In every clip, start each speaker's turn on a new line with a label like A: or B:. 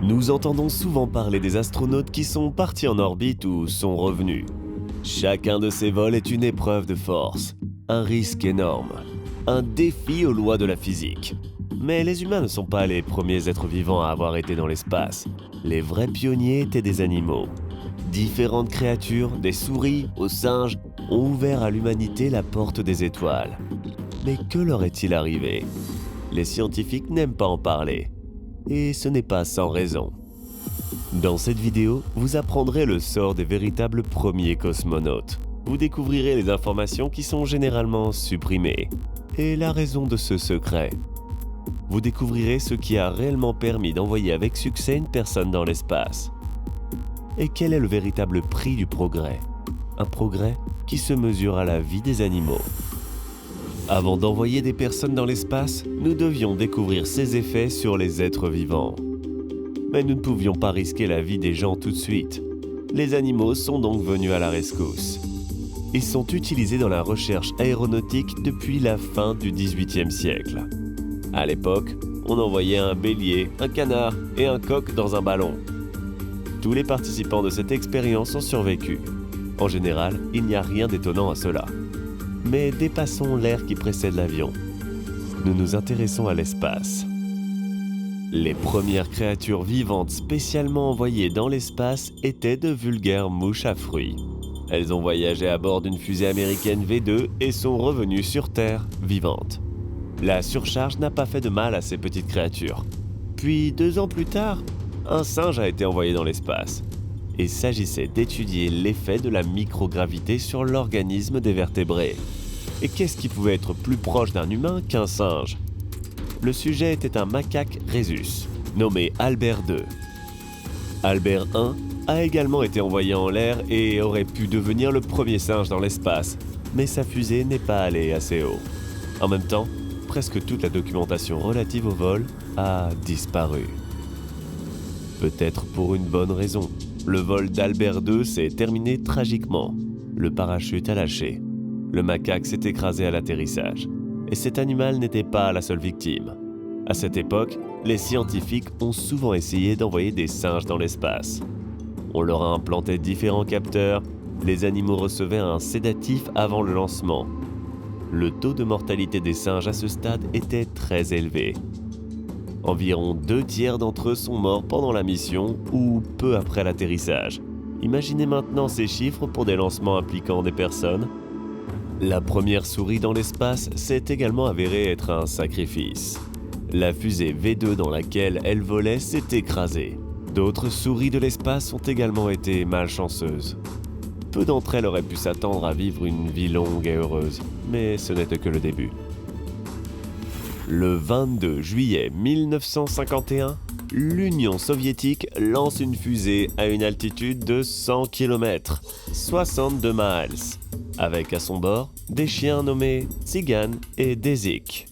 A: Nous entendons souvent parler des astronautes qui sont partis en orbite ou sont revenus. Chacun de ces vols est une épreuve de force, un risque énorme, un défi aux lois de la physique. Mais les humains ne sont pas les premiers êtres vivants à avoir été dans l'espace. Les vrais pionniers étaient des animaux. Différentes créatures, des souris aux singes, ont ouvert à l'humanité la porte des étoiles. Mais que leur est-il arrivé ? Les scientifiques n'aiment pas en parler. Et ce n'est pas sans raison. Dans cette vidéo, vous apprendrez le sort des véritables premiers cosmonautes. Vous découvrirez les informations qui sont généralement supprimées et la raison de ce secret. Vous découvrirez ce qui a réellement permis d'envoyer avec succès une personne dans l'espace. Et quel est le véritable prix du progrès ? Un progrès qui se mesure à la vie des animaux. Avant d'envoyer des personnes dans l'espace, nous devions découvrir ses effets sur les êtres vivants. Mais nous ne pouvions pas risquer la vie des gens tout de suite. Les animaux sont donc venus à la rescousse. Ils sont utilisés dans la recherche aéronautique depuis la fin du XVIIIe siècle. À l'époque, on envoyait un bélier, un canard et un coq dans un ballon. Tous les participants de cette expérience ont survécu. En général, il n'y a rien d'étonnant à cela. Mais dépassons l'ère qui précède l'avion. Nous nous intéressons à l'espace. Les premières créatures vivantes spécialement envoyées dans l'espace étaient de vulgaires mouches à fruits. Elles ont voyagé à bord d'une fusée américaine V2 et sont revenues sur Terre vivantes. La surcharge n'a pas fait de mal à ces petites créatures. Puis 2 ans plus tard, un singe a été envoyé dans l'espace. Il s'agissait d'étudier l'effet de la microgravité sur l'organisme des vertébrés. Et qu'est-ce qui pouvait être plus proche d'un humain qu'un singe ? Le sujet était un macaque rhésus, nommé Albert II. Albert I a également été envoyé en l'air et aurait pu devenir le premier singe dans l'espace, mais sa fusée n'est pas allée assez haut. En même temps, presque toute la documentation relative au vol a disparu. Peut-être pour une bonne raison. Le vol d'Albert II s'est terminé tragiquement. Le parachute a lâché. Le macaque s'est écrasé à l'atterrissage. Et cet animal n'était pas la seule victime. À cette époque, les scientifiques ont souvent essayé d'envoyer des singes dans l'espace. On leur a implanté différents capteurs. Les animaux recevaient un sédatif avant le lancement. Le taux de mortalité des singes à ce stade était très élevé. Environ 2/3 d'entre eux sont morts pendant la mission ou peu après l'atterrissage. Imaginez maintenant ces chiffres pour des lancements impliquant des personnes. La première souris dans l'espace s'est également avérée être un sacrifice. La fusée V2 dans laquelle elle volait s'est écrasée. D'autres souris de l'espace ont également été malchanceuses. Peu d'entre elles auraient pu s'attendre à vivre une vie longue et heureuse, mais ce n'était que le début. Le 22 juillet 1951, l'Union soviétique lance une fusée à une altitude de 100 km, 62 miles, avec à son bord des chiens nommés Tsigan et Dezik.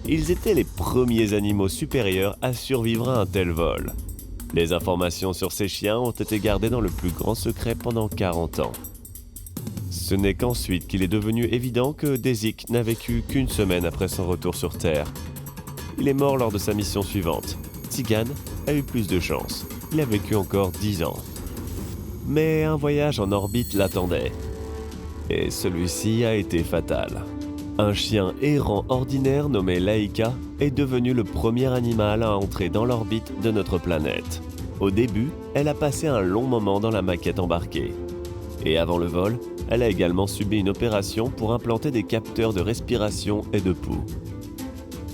A: Ils étaient les premiers animaux supérieurs à survivre à un tel vol. Les informations sur ces chiens ont été gardées dans le plus grand secret pendant 40 ans. Ce n'est qu'ensuite qu'il est devenu évident que Dezik n'a vécu qu'une semaine après son retour sur Terre. Il est mort lors de sa mission suivante. Tsigan a eu plus de chance. Il a vécu encore 10 ans. Mais un voyage en orbite l'attendait. Et celui-ci a été fatal. Un chien errant ordinaire nommé Laika est devenu le premier animal à entrer dans l'orbite de notre planète. Au début, elle a passé un long moment dans la maquette embarquée. Et avant le vol, elle a également subi une opération pour implanter des capteurs de respiration et de pouls.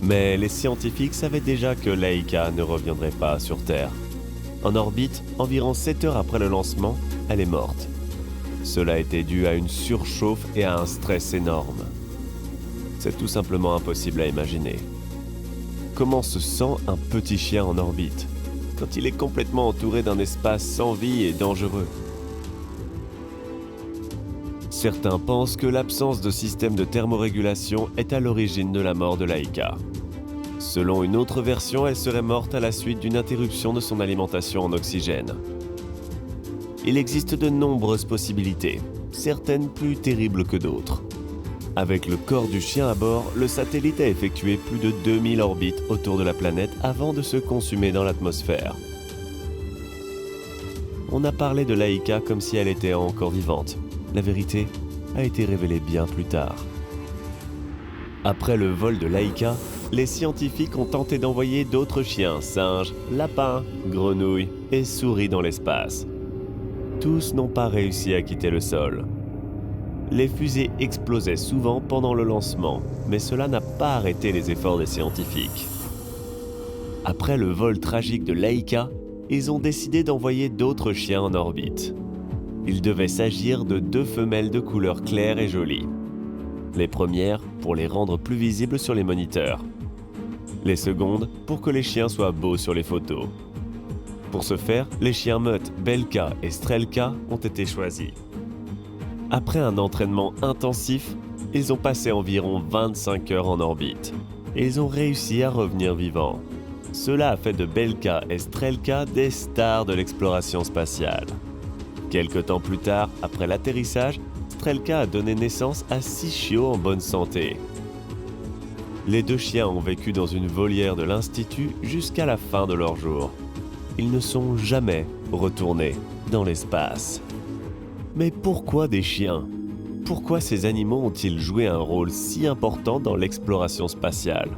A: Mais les scientifiques savaient déjà que Laika ne reviendrait pas sur Terre. En orbite, environ 7 heures après le lancement, elle est morte. Cela était dû à une surchauffe et à un stress énorme. C'est tout simplement impossible à imaginer. Comment se sent un petit chien en orbite, quand il est complètement entouré d'un espace sans vie et dangereux ? Certains pensent que l'absence de système de thermorégulation est à l'origine de la mort de Laika. Selon une autre version, elle serait morte à la suite d'une interruption de son alimentation en oxygène. Il existe de nombreuses possibilités, certaines plus terribles que d'autres. Avec le corps du chien à bord, le satellite a effectué plus de 2000 orbites autour de la planète avant de se consumer dans l'atmosphère. On a parlé de Laika comme si elle était encore vivante. La vérité a été révélée bien plus tard. Après le vol de Laika, les scientifiques ont tenté d'envoyer d'autres chiens, singes, lapins, grenouilles et souris dans l'espace. Tous n'ont pas réussi à quitter le sol. Les fusées explosaient souvent pendant le lancement, mais cela n'a pas arrêté les efforts des scientifiques. Après le vol tragique de Laika, ils ont décidé d'envoyer d'autres chiens en orbite. Il devait s'agir de 2 femelles de couleur claire et jolie. Les premières pour les rendre plus visibles sur les moniteurs. Les secondes pour que les chiens soient beaux sur les photos. Pour ce faire, les chiens meutes Belka et Strelka ont été choisis. Après un entraînement intensif, ils ont passé environ 25 heures en orbite et ils ont réussi à revenir vivants. Cela a fait de Belka et Strelka des stars de l'exploration spatiale. Quelque temps plus tard, après l'atterrissage, Strelka a donné naissance à 6 chiots en bonne santé. Les 2 chiens ont vécu dans une volière de l'Institut jusqu'à la fin de leur jour. Ils ne sont jamais retournés dans l'espace. Mais pourquoi des chiens ? Pourquoi ces animaux ont-ils joué un rôle si important dans l'exploration spatiale ?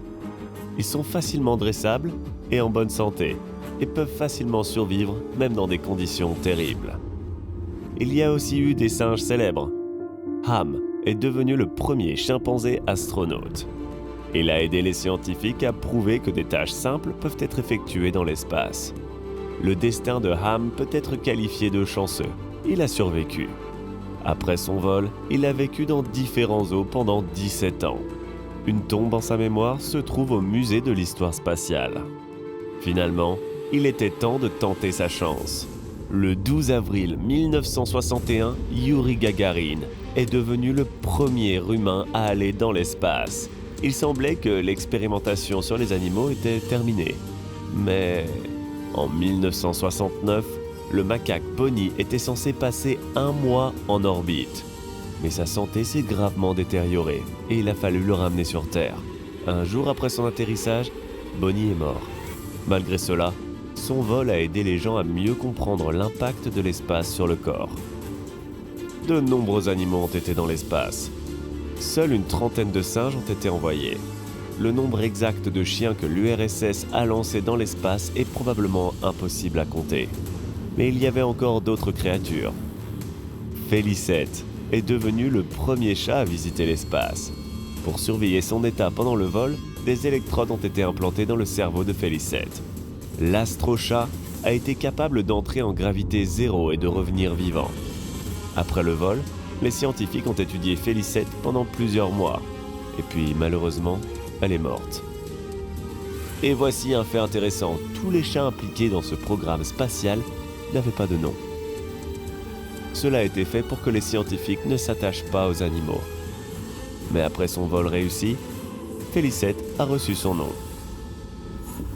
A: Ils sont facilement dressables et en bonne santé, et peuvent facilement survivre même dans des conditions terribles. Il y a aussi eu des singes célèbres. Ham est devenu le premier chimpanzé astronaute. Il a aidé les scientifiques à prouver que des tâches simples peuvent être effectuées dans l'espace. Le destin de Ham peut être qualifié de chanceux. Il a survécu. Après son vol, il a vécu dans différents zoos pendant 17 ans. Une tombe en sa mémoire se trouve au musée de l'histoire spatiale. Finalement, il était temps de tenter sa chance. Le 12 avril 1961, Youri Gagarin est devenu le premier humain à aller dans l'espace. Il semblait que l'expérimentation sur les animaux était terminée. Mais en 1969, le macaque Bonnie était censé passer 1 mois en orbite. Mais sa santé s'est gravement détériorée et il a fallu le ramener sur Terre. Un jour après son atterrissage, Bonnie est mort. Malgré cela, son vol a aidé les gens à mieux comprendre l'impact de l'espace sur le corps. De nombreux animaux ont été dans l'espace. Seule une trentaine de singes ont été envoyés. Le nombre exact de chiens que l'URSS a lancés dans l'espace est probablement impossible à compter. Mais il y avait encore d'autres créatures. Félicette est devenu le premier chat à visiter l'espace. Pour surveiller son état pendant le vol, des électrodes ont été implantées dans le cerveau de Félicette. L'astrochat a été capable d'entrer en gravité zéro et de revenir vivant. Après le vol, les scientifiques ont étudié Félicette pendant plusieurs mois. Et puis, malheureusement, elle est morte. Et voici un fait intéressant, tous les chats impliqués dans ce programme spatial n'avaient pas de nom. Cela a été fait pour que les scientifiques ne s'attachent pas aux animaux. Mais après son vol réussi, Félicette a reçu son nom.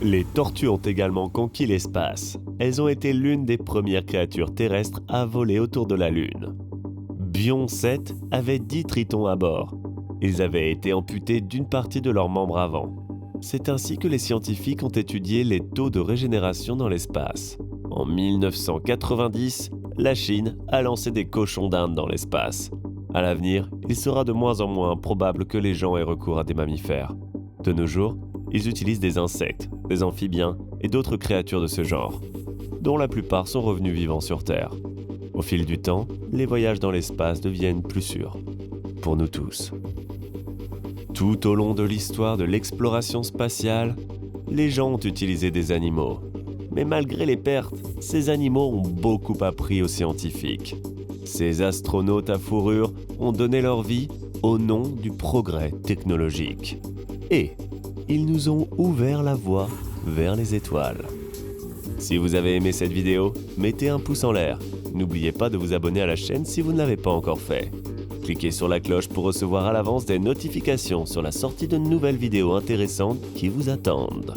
A: Les tortues ont également conquis l'espace. Elles ont été l'une des premières créatures terrestres à voler autour de la Lune. Bion 7 avait 10 tritons à bord. Ils avaient été amputés d'une partie de leurs membres avant. C'est ainsi que les scientifiques ont étudié les taux de régénération dans l'espace. En 1990, la Chine a lancé des cochons d'Inde dans l'espace. À l'avenir, il sera de moins en moins probable que les gens aient recours à des mammifères. De nos jours, ils utilisent des insectes, des amphibiens et d'autres créatures de ce genre, dont la plupart sont revenus vivants sur Terre. Au fil du temps, les voyages dans l'espace deviennent plus sûrs, pour nous tous. Tout au long de l'histoire de l'exploration spatiale, les gens ont utilisé des animaux. Mais malgré les pertes, ces animaux ont beaucoup appris aux scientifiques. Ces astronautes à fourrure ont donné leur vie au nom du progrès technologique. Et ils nous ont ouvert la voie vers les étoiles. Si vous avez aimé cette vidéo, mettez un pouce en l'air. N'oubliez pas de vous abonner à la chaîne si vous ne l'avez pas encore fait. Cliquez sur la cloche pour recevoir à l'avance des notifications sur la sortie de nouvelles vidéos intéressantes qui vous attendent.